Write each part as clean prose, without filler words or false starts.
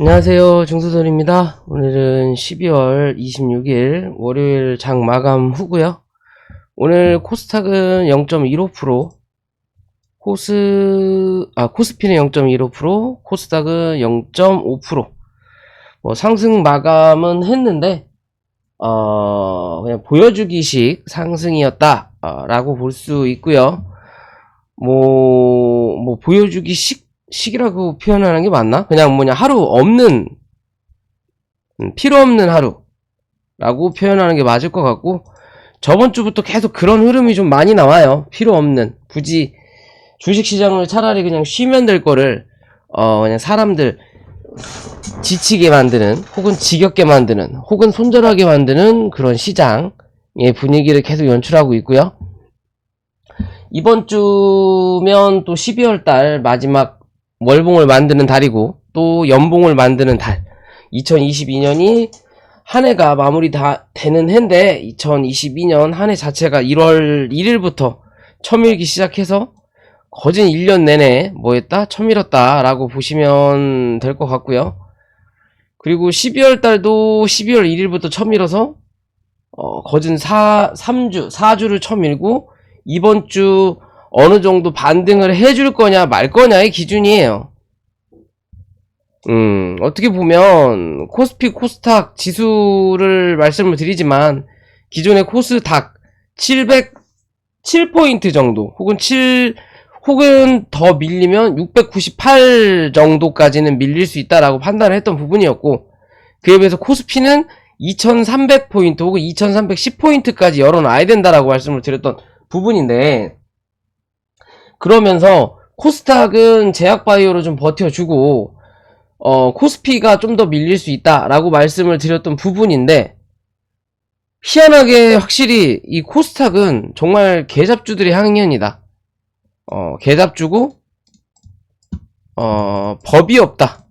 안녕하세요. 중수선입니다. 오늘은 12월 26일 월요일 장 마감 후고요. 오늘 코스닥은 0.15%, 코스피는 0.15%, 코스닥은 0.5%. 상승 마감은 했는데 그냥 보여주기식 상승이었다 라고 볼 수 있고요. 보여주기식이라고 표현하는 게 맞나? 그냥 하루 없는, 필요 없는 하루라고 표현하는 게 맞을 것 같고, 저번 주부터 계속 그런 흐름이 좀 많이 나와요. 필요 없는, 굳이 주식시장을 차라리 그냥 쉬면 될 거를 그냥 사람들 지치게 만드는, 혹은 지겹게 만드는, 혹은 손절하게 만드는 그런 시장의 분위기를 계속 연출하고 있고요. 이번 주면 또 12월달 마지막 월봉을 만드는 달이고, 또 연봉을 만드는 달, 2022년이 한 해가 마무리 다 되는 해인데, 2022년 한 해 자체가 1월 1일부터 쳐밀기 시작해서 거진 1년 내내 쳐밀었다 라고 보시면 될 것 같고요. 그리고 12월 달도 12월 1일부터 쳐밀어서 거진 4주를 쳐밀고, 이번 주 어느 정도 반등을 해줄 거냐 말 거냐의 기준이에요. 어떻게 보면 코스피 코스닥 지수를 말씀을 드리지만, 기존의 코스닥 707포인트 정도, 혹은 더 밀리면 698 정도까지는 밀릴 수 있다라고 판단을 했던 부분이었고, 그에 비해서 코스피는 2300포인트 혹은 2310포인트까지 열어놔야 된다라고 말씀을 드렸던 부분인데, 그러면서 코스닥은 제약바이오로 좀 버텨주고 코스피가 좀 더 밀릴 수 있다라고 말씀을 드렸던 부분인데, 희한하게 확실히 이 코스닥은 정말 개잡주들의 향연이다. 개잡주고 법이 없다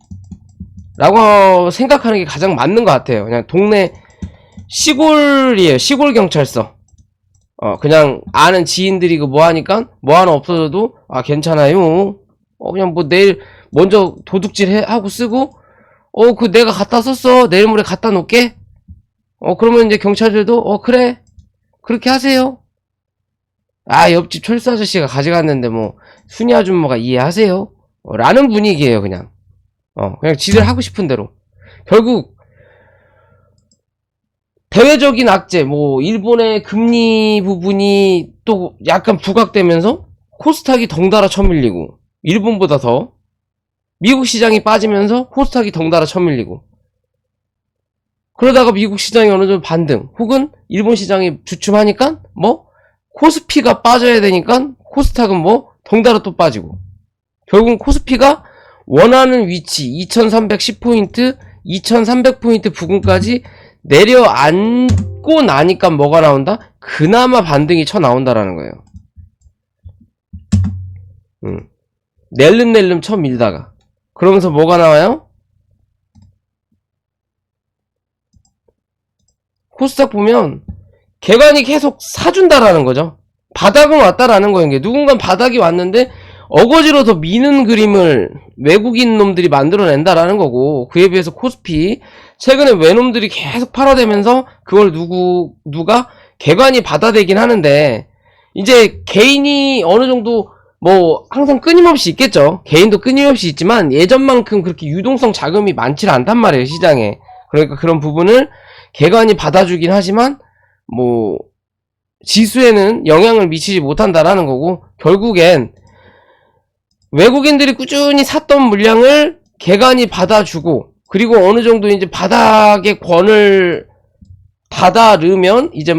라고 생각하는 게 가장 맞는 것 같아요. 그냥 동네 시골이에요. 시골 경찰서. 그냥 아는 지인들이 하니까 하나 없어져도 괜찮아요. 그냥 내일 먼저 도둑질 하고 쓰고, 내가 갖다 썼어, 내일 모레 갖다 놓을게. 그러면 이제 경찰들도 그래, 그렇게 하세요. 옆집 철수 아저씨가 가져갔는데 순이 아줌마가 이해하세요 라는 분위기예요. 그냥 지들 하고 싶은 대로. 결국 대외적인 악재, 일본의 금리 부분이 또 약간 부각되면서 코스닥이 덩달아 쳐밀리고, 일본보다 더 미국 시장이 빠지면서 코스닥이 덩달아 쳐밀리고, 그러다가 미국 시장이 어느 정도 반등, 혹은 일본 시장이 주춤하니까 코스피가 빠져야 되니까 코스닥은 덩달아 또 빠지고, 결국은 코스피가 원하는 위치 2310포인트, 2300포인트 부근까지 내려앉고 나니까 뭐가 나온다? 그나마 반등이 쳐 나온다라는 거예요. 낼름낼름 쳐 밀다가 그러면서 뭐가 나와요? 코스닥 보면 개관이 계속 사준다라는 거죠. 바닥은 왔다라는 거예요. 누군가 바닥이 왔는데 어거지로 더 미는 그림을 외국인 놈들이 만들어낸다라는 거고, 그에 비해서 코스피 최근에 외놈들이 계속 팔아대면서 그걸 누가 개관이 받아대긴 하는데, 이제 개인이 어느 정도 항상 끊임없이 있겠죠. 개인도 끊임없이 있지만 예전만큼 그렇게 유동성 자금이 많지 않단 말이에요, 시장에. 그러니까 그런 부분을 개관이 받아주긴 하지만 지수에는 영향을 미치지 못한다라는 거고, 결국엔 외국인들이 꾸준히 샀던 물량을 개관이 받아주고, 그리고 어느 정도 이제 바닥의 권을 다다르면 이제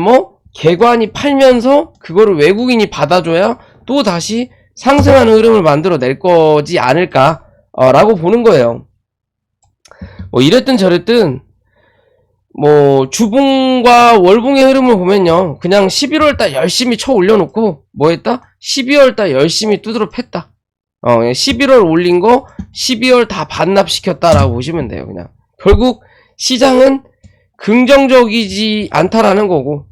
개관이 팔면서 그거를 외국인이 받아줘야 또 다시 상승하는 흐름을 만들어낼 거지 않을까 라고 보는 거예요. 이랬든 저랬든 주봉과 월봉의 흐름을 보면요, 그냥 11월달 열심히 쳐 올려놓고 12월달 열심히 두드러 팼다. 11월 올린 거 12월 다 반납시켰다라고 보시면 돼요. 그냥 결국 시장은 긍정적이지 않다라는 거고,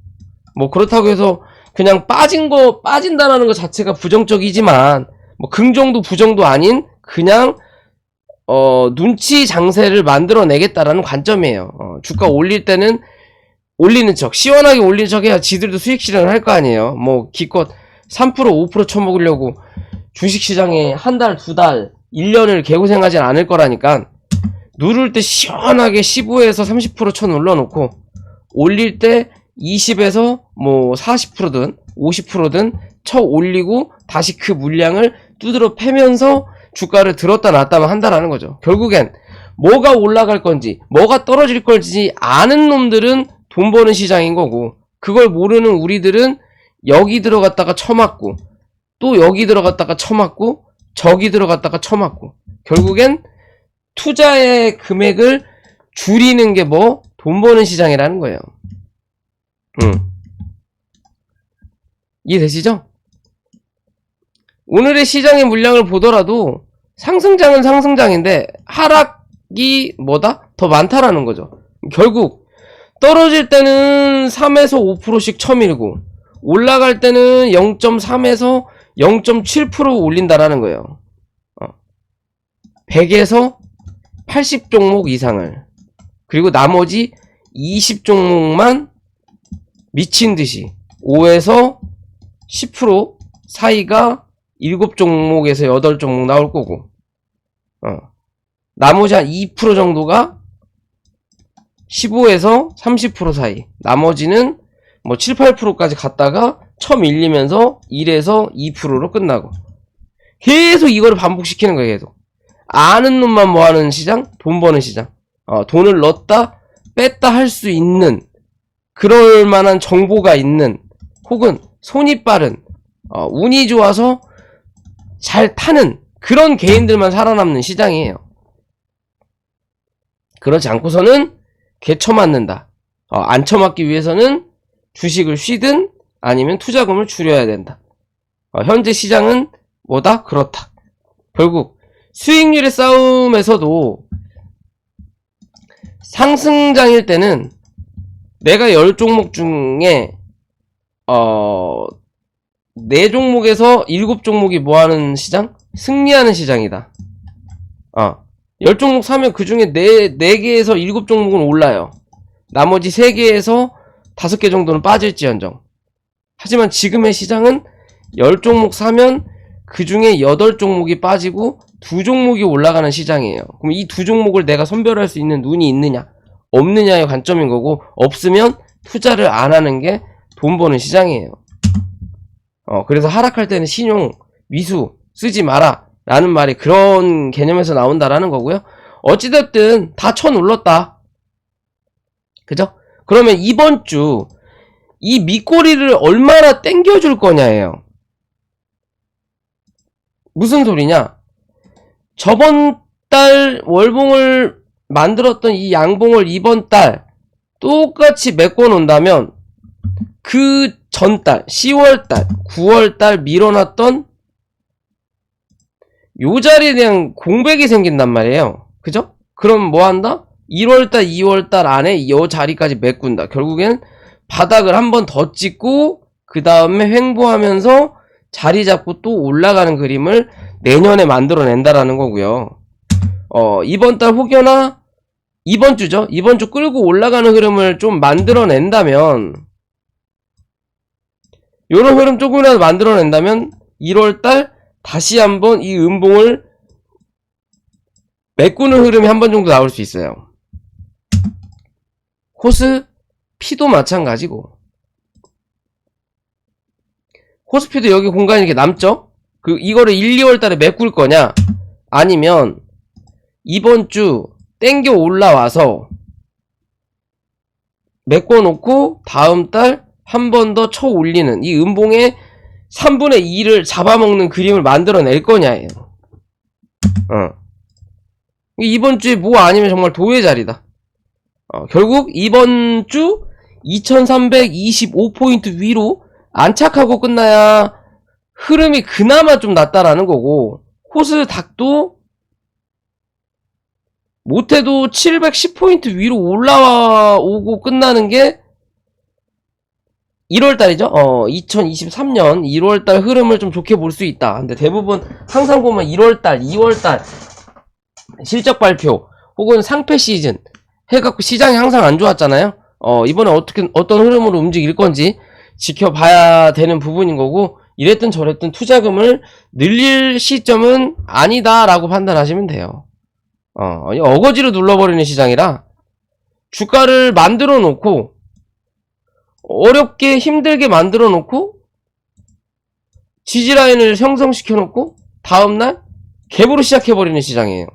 그렇다고 해서 그냥 빠진다라는 것 자체가 부정적이지만, 긍정도 부정도 아닌 그냥 눈치 장세를 만들어내겠다라는 관점이에요. 주가 올릴 때는 올리는 척, 시원하게 올리는 척 해야 지들도 수익 실현을 할 거 아니에요. 뭐 기껏 3% 5% 쳐먹으려고 주식시장에 한 달, 두 달, 1년을 개고생하진 않을 거라니까 누를 때 시원하게 15에서 30% 쳐 눌러놓고 올릴 때 20에서 뭐 40%든 50%든 쳐 올리고 다시 그 물량을 두드러 패면서 주가를 들었다 놨다만 한다라는 거죠. 결국엔 뭐가 올라갈 건지 뭐가 떨어질 건지 아는 놈들은 돈 버는 시장인 거고, 그걸 모르는 우리들은 여기 들어갔다가 쳐맞고 또 여기 들어갔다가 쳐맞고 저기 들어갔다가 쳐맞고, 결국엔 투자의 금액을 줄이는 게 뭐 돈 버는 시장이라는 거예요. 이해되시죠? 오늘의 시장의 물량을 보더라도 상승장은 상승장인데 하락이 뭐다? 더 많다라는 거죠. 결국 떨어질 때는 3에서 5%씩 쳐밀고 올라갈 때는 0.3에서 0.7% 올린다라는 거예요. 100에서 80 종목 이상을, 그리고 나머지 20 종목만 미친듯이 5에서 10% 사이가 7종목에서 8종목 나올 거고, 나머지 한 2% 정도가 15에서 30% 사이, 나머지는 뭐 7, 8%까지 갔다가 처 밀리면서 1에서 2%로 끝나고, 계속 이거를 반복시키는 거예요. 계속 아는 놈만 뭐하는 시장? 돈 버는 시장. 돈을 넣었다 뺐다 할 수 있는, 그럴 만한 정보가 있는, 혹은 손이 빠른, 운이 좋아서 잘 타는 그런 개인들만 살아남는 시장이에요. 그렇지 않고서는 개 쳐맞는다. 안 쳐맞기 위해서는 주식을 쉬든 아니면 투자금을 줄여야 된다. 현재 시장은 뭐다? 그렇다. 결국 수익률의 싸움에서도 상승장일 때는 내가 10종목 중에 4종목에서 7종목이 뭐하는 시장? 승리하는 시장이다. 10종목 사면 그 중에 4개에서 7종목은 올라요. 나머지 3개에서 5개 정도는 빠질지언정. 하지만 지금의 시장은 10종목 사면 그 중에 8종목이 빠지고 2종목이 올라가는 시장이에요. 그럼 이 2종목을 내가 선별할 수 있는 눈이 있느냐 없느냐의 관점인 거고, 없으면 투자를 안 하는 게 돈 버는 시장이에요. 그래서 하락할 때는 신용, 미수 쓰지 마라 라는 말이 그런 개념에서 나온다라는 거고요. 어찌됐든 다 쳐눌렀다. 그죠? 그러면 이번 주 이 밑꼬리를 얼마나 땡겨줄 거냐예요. 무슨 소리냐? 저번 달 월봉을 만들었던 이 양봉을 이번 달 똑같이 메꿔 놓는다면 그 전달 10월달 9월달 밀어놨던 요 자리에 대한 공백이 생긴단 말이에요. 그죠? 그럼 뭐 한다? 1월달 2월달 안에 요 자리까지 메꾼다. 결국엔 바닥을 한 번 더 찍고 그 다음에 횡보하면서 자리 잡고 또 올라가는 그림을 내년에 만들어낸다라는 거고요. 이번 달 혹여나 이번 주죠. 이번 주 끌고 올라가는 흐름을 좀 만들어낸다면, 요런 흐름 조금이라도 만들어낸다면 1월달 다시 한번 이 음봉을 메꾸는 흐름이 한 번 정도 나올 수 있어요. 코스피도 마찬가지고, 코스피도 여기 공간이 이렇게 남죠? 이거를 1, 2월 달에 메꿀 거냐? 아니면 이번 주 땡겨 올라와서 메꿔 놓고 다음 달 한 번 더 쳐 올리는 이 음봉의 3분의 2를 잡아먹는 그림을 만들어낼 거냐예요. 이번 주에 뭐 아니면 정말 도의 자리다. 결국 이번 주 2325포인트 위로 안착하고 끝나야 흐름이 그나마 좀 낫다라는 거고, 코스닥도 못해도 710포인트 위로 올라오고 끝나는 게 1월달이죠. 2023년 1월달 흐름을 좀 좋게 볼 수 있다. 근데 대부분 항상 보면 1월달, 2월달 실적 발표 혹은 상패 시즌 해갖고 시장이 항상 안 좋았잖아요. 이번에 어떤 흐름으로 움직일 건지 지켜봐야 되는 부분인 거고, 이랬든 저랬든 투자금을 늘릴 시점은 아니다라고 판단하시면 돼요. 어거지로 눌러버리는 시장이라 주가를 만들어 놓고 어렵게 힘들게 만들어 놓고 지지라인을 형성시켜 놓고 다음날 갭으로 시작해버리는 시장이에요.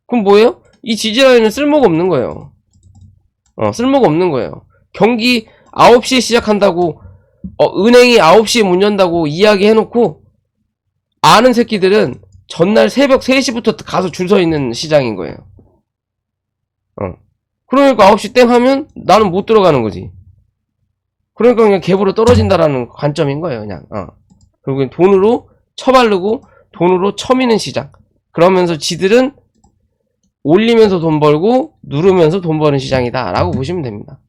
그럼 뭐예요? 이 지지라인은 쓸모가 없는 거예요. 쓸모가 없는 거예요. 경기 9시에 시작한다고 은행이 9시에 문 연다고 이야기 해놓고 아는 새끼들은 전날 새벽 3시부터 가서 줄 서 있는 시장인 거예요. 그러니까 9시 땡 하면 나는 못 들어가는 거지. 그러니까 그냥 갭으로 떨어진다라는 관점인 거예요, 그냥. 결국엔 돈으로 쳐바르고 돈으로 쳐미는 시장. 그러면서 지들은 올리면서 돈 벌고 누르면서 돈 버는 시장이다 라고 보시면 됩니다.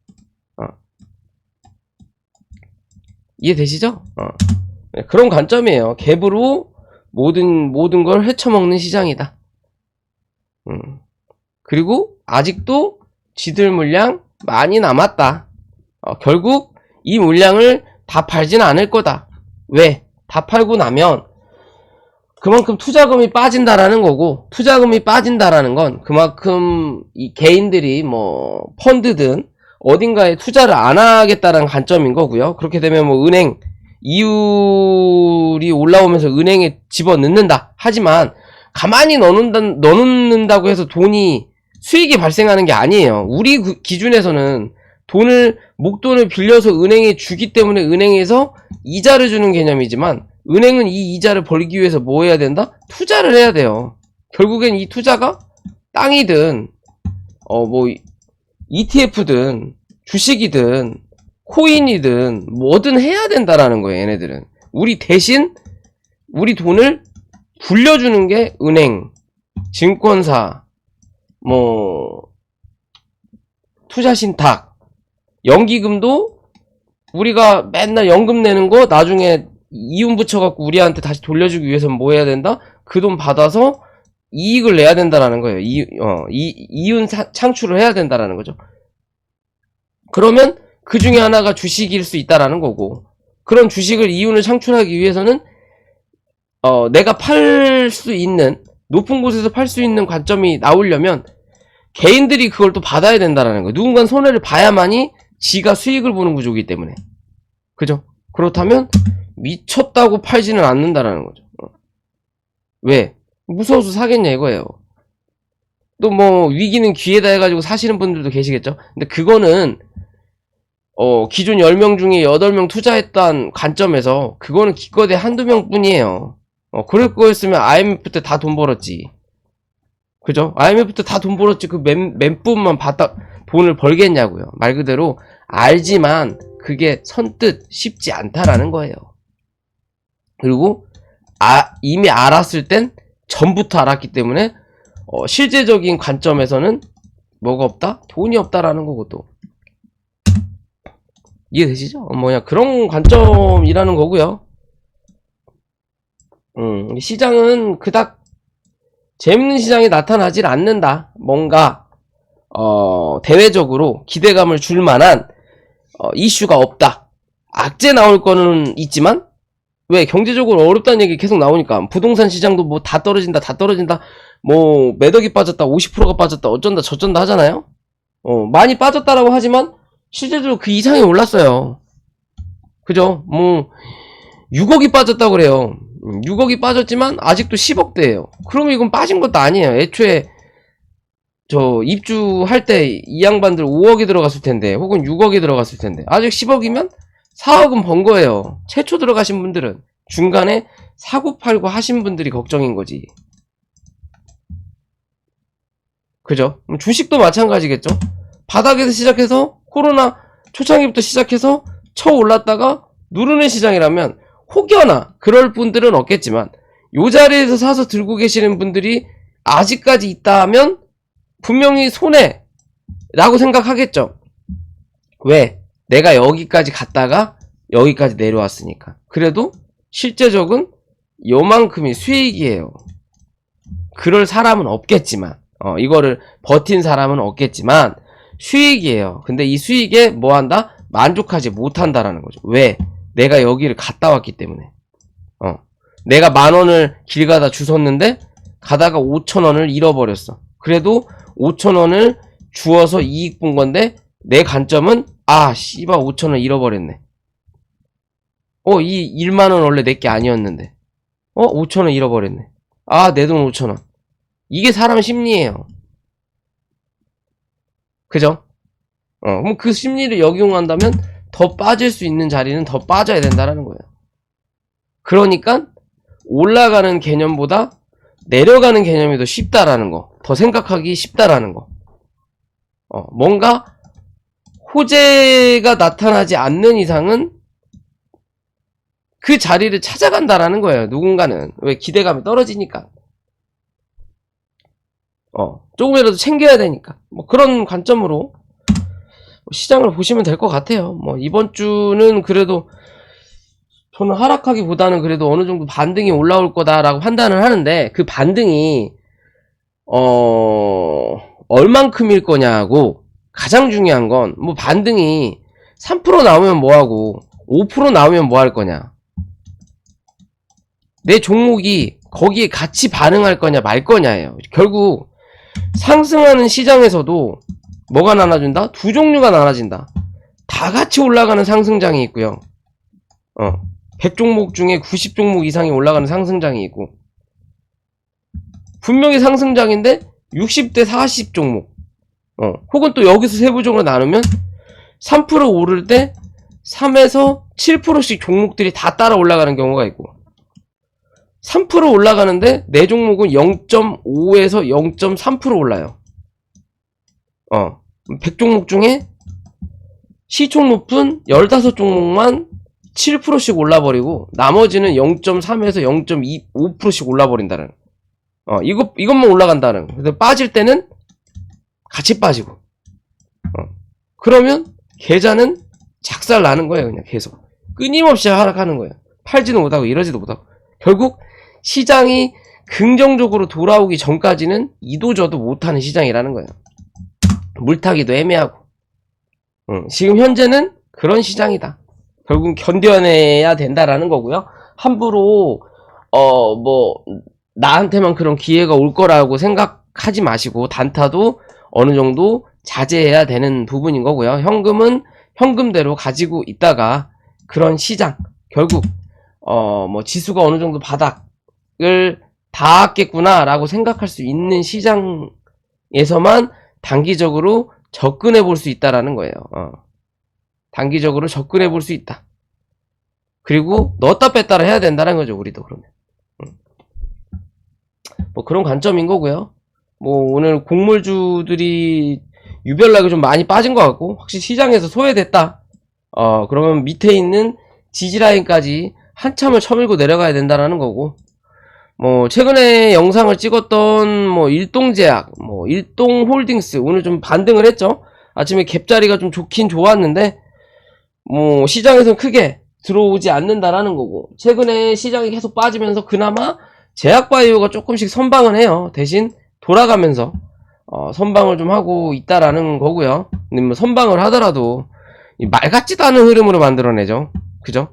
이해되시죠? 네, 그런 관점이에요. 갭으로 모든 걸 헤쳐먹는 시장이다. 그리고 아직도 지들 물량 많이 남았다. 결국 이 물량을 다 팔지는 않을 거다. 왜? 다 팔고 나면 그만큼 투자금이 빠진다라는 거고, 투자금이 빠진다라는 건 그만큼 이 개인들이 뭐 펀드든 어딘가에 투자를 안 하겠다라는 관점인 거고요. 그렇게 되면 뭐 은행 이율이 올라오면서 은행에 집어넣는다. 하지만 가만히 넣는다고 해서 돈이 수익이 발생하는 게 아니에요. 우리 기준에서는 목돈을 빌려서 은행에 주기 때문에 은행에서 이자를 주는 개념이지만, 은행은 이 이자를 벌기 위해서 뭐 해야 된다? 투자를 해야 돼요. 결국엔 이 투자가 땅이든 뭐 ETF든 주식이든 코인이든 뭐든 해야 된다라는 거예요. 얘네들은 우리 대신 우리 돈을 불려주는 게 은행, 증권사, 뭐 투자신탁, 연기금도 우리가 맨날 연금 내는 거 나중에 이윤 붙여갖고 우리한테 다시 돌려주기 위해서는 뭐 해야 된다? 그 돈 받아서 이익을 내야 된다라는 거예요. 이윤 창출을 해야 된다라는 거죠. 그러면 그 중에 하나가 주식일 수 있다라는 거고, 그런 주식을 이윤을 창출하기 위해서는 내가 팔 수 있는, 높은 곳에서 팔 수 있는 관점이 나오려면 개인들이 그걸 또 받아야 된다라는 거예요. 누군가 손해를 봐야만이 지가 수익을 보는 구조이기 때문에. 그죠? 그렇다면 미쳤다고 팔지는 않는다라는 거죠. 왜? 무서워서 사겠냐 이거예요. 또 뭐 위기는 기회다 해가지고 사시는 분들도 계시겠죠. 근데 그거는 기존 10명 중에 8명 투자했던 관점에서 그거는 기껏해 한두 명 뿐이에요. 그럴 거였으면 IMF 때 다 돈 벌었지. 그죠? IMF 때 다 돈 벌었지. 그 멘뿐만 받다 돈을 벌겠냐고요. 말 그대로 알지만 그게 선뜻 쉽지 않다라는 거예요. 그리고 이미 알았을 땐 전부터 알았기 때문에 실제적인 관점에서는 뭐가 없다? 돈이 없다라는 거고, 또 이해되시죠? 뭐냐, 그런 관점이라는 거고요. 시장은 그닥 재밌는 시장이 나타나질 않는다. 뭔가 대외적으로 기대감을 줄 만한 이슈가 없다. 악재 나올 거는 있지만, 왜? 경제적으로 어렵다는 얘기 계속 나오니까. 부동산 시장도 뭐 다 떨어진다, 뭐 매덕이 빠졌다, 50%가 빠졌다, 어쩐다 저쩐다 하잖아요. 많이 빠졌다라고 하지만 실제로 그 이상이 올랐어요. 그죠? 뭐 6억이 빠졌다고 그래요. 6억이 빠졌지만 아직도 10억대예요. 그러면 이건 빠진 것도 아니에요. 애초에 저 입주할 때 이 양반들 5억이 들어갔을 텐데, 혹은 6억이 들어갔을 텐데, 아직 10억이면 4억은 번 거예요. 최초 들어가신 분들은. 중간에 사고 팔고 하신 분들이 걱정인 거지. 그죠? 주식도 마찬가지겠죠? 바닥에서 시작해서 코로나 초창기부터 시작해서 쳐 올랐다가 누르는 시장이라면 혹여나 그럴 분들은 없겠지만, 요 자리에서 사서 들고 계시는 분들이 아직까지 있다면 분명히 손해라고 생각하겠죠. 왜? 내가 여기까지 갔다가 여기까지 내려왔으니까. 그래도 실제적은 요만큼이 수익이에요. 그럴 사람은 없겠지만, 이거를 버틴 사람은 없겠지만, 수익이에요. 근데 이 수익에 뭐 한다? 만족하지 못한다라는 거죠. 왜? 내가 여기를 갔다 왔기 때문에. 내가 10,000원을 길 가다 주웠는데, 가다가 5,000원을 잃어버렸어. 그래도 5,000원을 주어서 이익 본 건데, 내 관점은, 씨발 5,000원 잃어버렸네. 이 10,000원 원래 내게 아니었는데. 5,000원 잃어버렸네. 내 돈 5,000원. 이게 사람 심리예요. 그죠? 그럼 그 심리를 역용한다면 더 빠질 수 있는 자리는 더 빠져야 된다는 거예요. 그러니까 올라가는 개념보다 내려가는 개념이 더 쉽다라는 거. 더 생각하기 쉽다라는 거. 뭔가 호재가 나타나지 않는 이상은 그 자리를 찾아간다라는 거예요. 누군가는. 왜? 기대감이 떨어지니까. 조금이라도 챙겨야 되니까. 뭐 그런 관점으로 시장을 보시면 될 것 같아요. 뭐 이번 주는 그래도 저는 하락하기보다는 그래도 어느 정도 반등이 올라올 거다라고 판단을 하는데, 그 반등이 얼만큼일 거냐고. 가장 중요한 건 뭐 반등이 3% 나오면 뭐하고 5% 나오면 뭐 할 거냐. 내 종목이 거기에 같이 반응할 거냐 말 거냐예요. 결국 상승하는 시장에서도 뭐가 나눠준다? 두 종류가 나눠진다. 다 같이 올라가는 상승장이 있고요. 100종목 중에 90종목 이상이 올라가는 상승장이 있고, 분명히 상승장인데 60대 40종목, 혹은 또 여기서 세부적으로 나누면 3% 오를 때 3에서 7%씩 종목들이 다 따라 올라가는 경우가 있고, 3% 올라가는데 내 종목은 0.5에서 0.3% 올라요. 100종목 중에 시총 높은 15종목만 7%씩 올라버리고 나머지는 0.3에서 0.25%씩 올라버린다는. 이것만 올라간다는. 그래서 빠질 때는 같이 빠지고. 그러면 계좌는 작살 나는 거예요. 그냥 계속 끊임없이 하락하는 거예요. 팔지도 못하고 이러지도 못하고. 결국 시장이 긍정적으로 돌아오기 전까지는 이도저도 못하는 시장이라는 거예요. 물타기도 애매하고. 지금 현재는 그런 시장이다. 결국 견뎌내야 된다라는 거고요. 함부로 나한테만 그런 기회가 올 거라고 생각하지 마시고, 단타도 어느 정도 자제해야 되는 부분인 거고요. 현금은 현금대로 가지고 있다가 그런 시장, 결국 지수가 어느 정도 바닥을 닿았겠구나 라고 생각할 수 있는 시장에서만 단기적으로 접근해 볼 수 있다라는 거예요. 단기적으로 접근해 볼 수 있다. 그리고 넣었다 뺐다를 해야 된다는 거죠. 우리도 그러면. 뭐 그런 관점인 거고요. 뭐 오늘 곡물주들이 유별나게 좀 많이 빠진 것 같고, 확실히 시장에서 소외됐다. 그러면 밑에 있는 지지라인까지 한참을 쳐밀고 내려가야 된다라는 거고, 뭐 최근에 영상을 찍었던 뭐 일동제약, 뭐 일동홀딩스 오늘 좀 반등을 했죠. 아침에 갭자리가 좀 좋긴 좋았는데 뭐 시장에서는 크게 들어오지 않는다라는 거고, 최근에 시장이 계속 빠지면서 그나마 제약바이오가 조금씩 선방을 해요. 대신 돌아가면서 선방을 좀 하고 있다라는 거고요. 근데 뭐 선방을 하더라도 말 같지도 않은 흐름으로 만들어내죠. 그죠?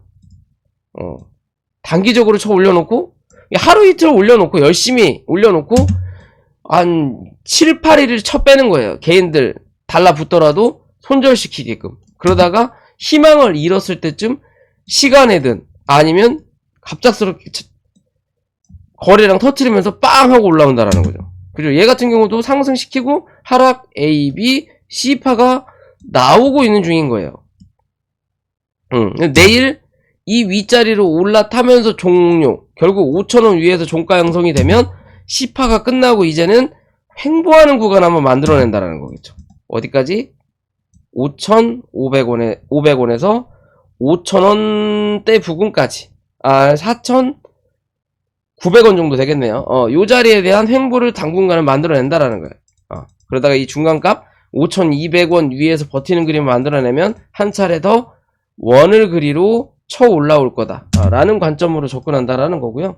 단기적으로 쳐 올려놓고 하루 이틀 올려놓고 열심히 올려놓고 한 7, 8일을 쳐 빼는 거예요. 개인들 달라붙더라도 손절시키게끔. 그러다가 희망을 잃었을 때쯤 시간에든 아니면 갑작스럽게 거래량 터트리면서 빵 하고 올라온다라는 거죠. 그죠? 얘 같은 경우도 상승시키고 하락 A, B, C파가 나오고 있는 중인 거예요. 내일 이 윗자리로 올라타면서 종료. 결국 5,000원 위에서 종가 형성이 되면 C파가 끝나고 이제는 횡보하는 구간 한번 만들어낸다라는 거겠죠. 어디까지? 5,500원에서 5,000원대 부근까지. 4,900원 정도 되겠네요. 요 자리에 대한 횡보를 당분간은 만들어낸다라는 거예요. 그러다가 이 중간값 5,200원 위에서 버티는 그림을 만들어내면 한 차례 더 원을 그리로 쳐 올라올 거다 라는 관점으로 접근한다라는 거고요.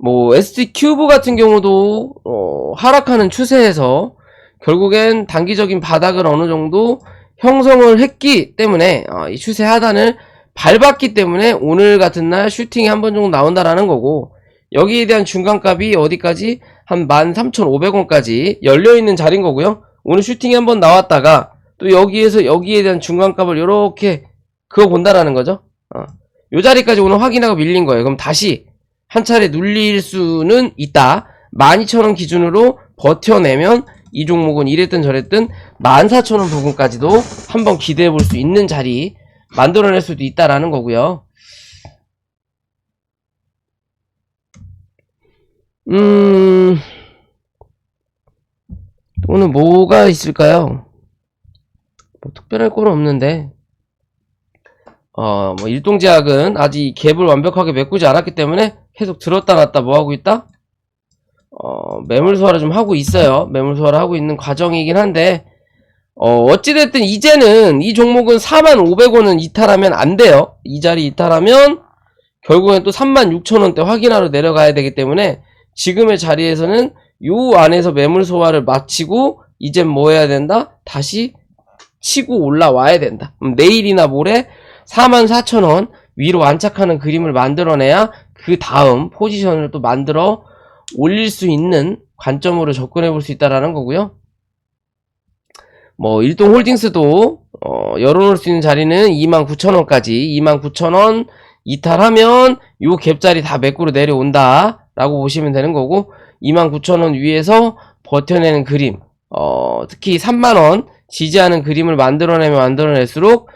뭐 ST 큐브 같은 경우도 하락하는 추세에서 결국엔 단기적인 바닥을 어느 정도 형성을 했기 때문에 이 추세 하단을 밟았기 때문에 오늘 같은 날 슈팅이 한 번 정도 나온다라는 거고, 여기에 대한 중간값이 어디까지 한 13,500원까지 열려있는 자리인 거고요. 오늘 슈팅이 한 번 나왔다가 또 여기에서 여기에 대한 중간값을 이렇게 그거 본다라는 거죠. 요 자리까지 오늘 확인하고 밀린 거예요. 그럼 다시 한 차례 눌릴 수는 있다. 12,000원 기준으로 버텨내면 이 종목은 이랬든 저랬든 14,000원 부근까지도 한번 기대해 볼 수 있는 자리 만들어낼 수도 있다라는 거고요. 오늘 뭐가 있을까요? 뭐 특별할 건 없는데, 뭐 일동제약은 아직 갭을 완벽하게 메꾸지 않았기 때문에 계속 들었다 놨다 뭐 하고 있다? 매물 소화를 좀 하고 있어요. 매물 소화를 하고 있는 과정이긴 한데, 어찌됐든 이제는 이 종목은 45,000원은 이탈하면 안 돼요. 이 자리 이탈하면 결국엔 또 36,000원대 확인하러 내려가야 되기 때문에 지금의 자리에서는 요 안에서 매물 소화를 마치고 이젠 뭐 해야 된다? 다시 치고 올라와야 된다. 그럼 내일이나 모레 44,000원 위로 안착하는 그림을 만들어내야 그 다음 포지션을 또 만들어 올릴 수 있는 관점으로 접근해 볼 수 있다라는 거고요. 뭐 일동홀딩스도 열어놓을 수 있는 자리는 29,000원까지, 29,000원 이탈하면 요 갭자리 다 매꾸로 내려온다 라고 보시면 되는 거고, 29,000원 위에서 버텨내는 그림, 특히 3만원 지지하는 그림을 만들어내면 만들어낼수록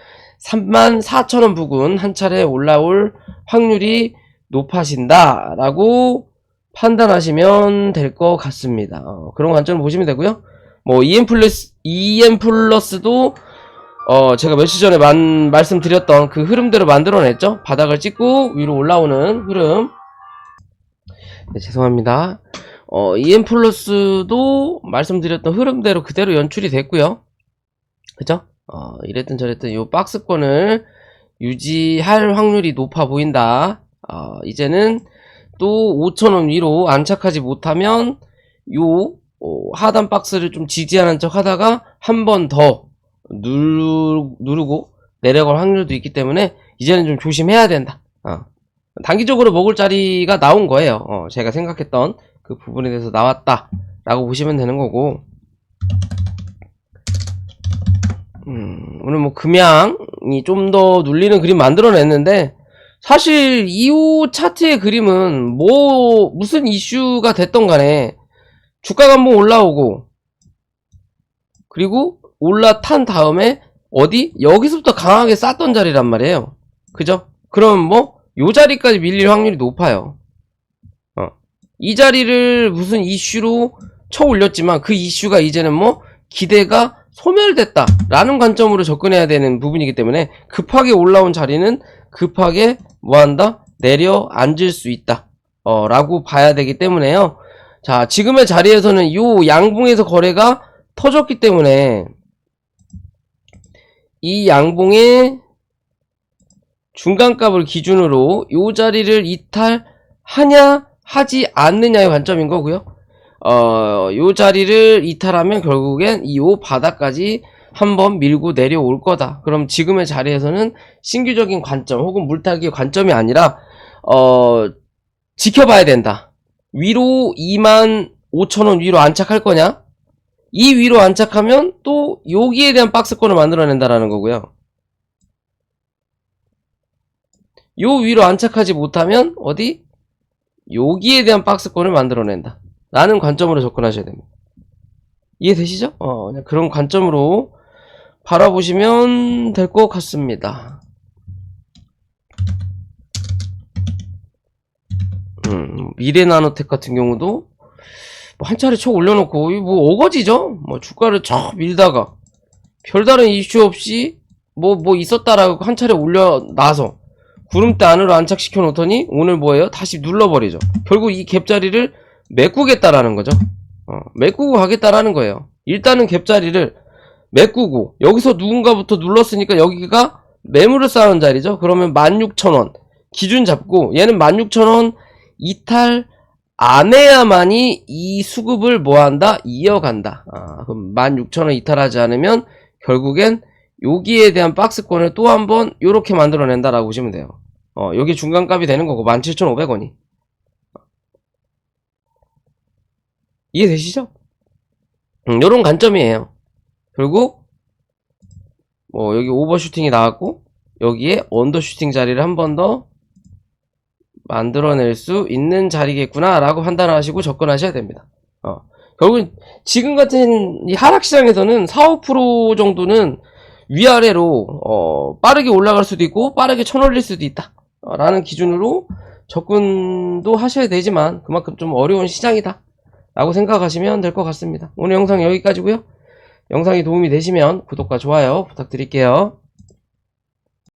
34,000원 부근 한 차례 올라올 확률이 높아진다 라고 판단하시면 될 것 같습니다. 그런 관점을 보시면 되고요. 뭐 EM 플러스도 제가 며칠 전에 말씀드렸던 그 흐름대로 만들어냈죠. 바닥을 찍고 위로 올라오는 흐름. 네, 죄송합니다. EM 플러스도 말씀드렸던 흐름대로 그대로 연출이 됐고요. 그죠? 이랬든 저랬든 요 박스권을 유지할 확률이 높아 보인다. 이제는 또 5,000원 위로 안착하지 못하면 요 하단 박스를 좀 지지하는 척 하다가 한 번 더 누르고 내려갈 확률도 있기 때문에 이제는 좀 조심해야 된다. 단기적으로 먹을 자리가 나온 거예요. 제가 생각했던 그 부분에 대해서 나왔다 라고 보시면 되는 거고, 오늘 뭐 금양이 좀 더 눌리는 그림 만들어냈는데, 사실 이후 차트의 그림은 뭐 무슨 이슈가 됐던 간에 주가가 한번 올라오고 그리고 올라탄 다음에 어디? 여기서부터 강하게 쌌던 자리란 말이에요. 그죠? 그럼 뭐 요 자리까지 밀릴 확률이 높아요. 이 자리를 무슨 이슈로 쳐 올렸지만 그 이슈가 이제는 뭐 기대가 소멸됐다 라는 관점으로 접근해야 되는 부분이기 때문에 급하게 올라온 자리는 급하게 뭐한다? 내려앉을 수 있다 라고 봐야 되기 때문에요. 자, 지금의 자리에서는 요 양봉에서 거래가 터졌기 때문에 이 양봉의 중간값을 기준으로 요 자리를 이탈하냐 하지 않느냐의 관점인 거고요. 요 자리를 이탈하면 결국엔 이 요 바닥까지 한번 밀고 내려올 거다. 그럼 지금의 자리에서는 신규적인 관점 혹은 물타기의 관점이 아니라 지켜봐야 된다. 위로 25,000원 위로 안착할 거냐? 이 위로 안착하면 또 여기에 대한 박스권을 만들어낸다라는 거고요. 요 위로 안착하지 못하면 어디? 여기에 대한 박스권을 만들어낸다 라는 관점으로 접근하셔야 됩니다. 이해되시죠? 그냥 그런 관점으로 바라보시면 될 것 같습니다. 미래나노텍 같은 경우도 뭐 한 차례 쳐 올려놓고 뭐 어거지죠? 뭐 주가를 쫙 밀다가 별다른 이슈 없이 뭐 있었다라고 한 차례 올려놔서 구름대 안으로 안착시켜 놓더니 오늘 뭐예요? 다시 눌러버리죠. 결국 이 갭자리를 메꾸겠다라는 거죠. 메꾸고 가겠다라는 거예요. 일단은 갭자리를 메꾸고 여기서 누군가부터 눌렀으니까 여기가 매물을 쌓은 자리죠. 그러면 16,000원 기준 잡고 얘는 16,000원 이탈 안 해야만이 이 수급을 뭐한다? 이어간다. 그럼 16,000원 이탈하지 않으면 결국엔 여기에 대한 박스권을 또 한번 요렇게 만들어낸다라고 보시면 돼요. 여기 중간값이 되는 거고 17,500원이. 이해되시죠? 요런 관점이에요. 결국 뭐 여기 오버슈팅이 나왔고 여기에 언더슈팅 자리를 한 번 더 만들어낼 수 있는 자리겠구나 라고 판단하시고 접근하셔야 됩니다. 결국은 지금 같은 이 하락시장에서는 4~5% 정도는 위아래로 빠르게 올라갈 수도 있고 빠르게 쳐올릴 수도 있다 라는 기준으로 접근도 하셔야 되지만 그만큼 좀 어려운 시장이다 라고 생각하시면 될 것 같습니다. 오늘 영상 여기까지고요. 영상이 도움이 되시면 구독과 좋아요 부탁드릴게요.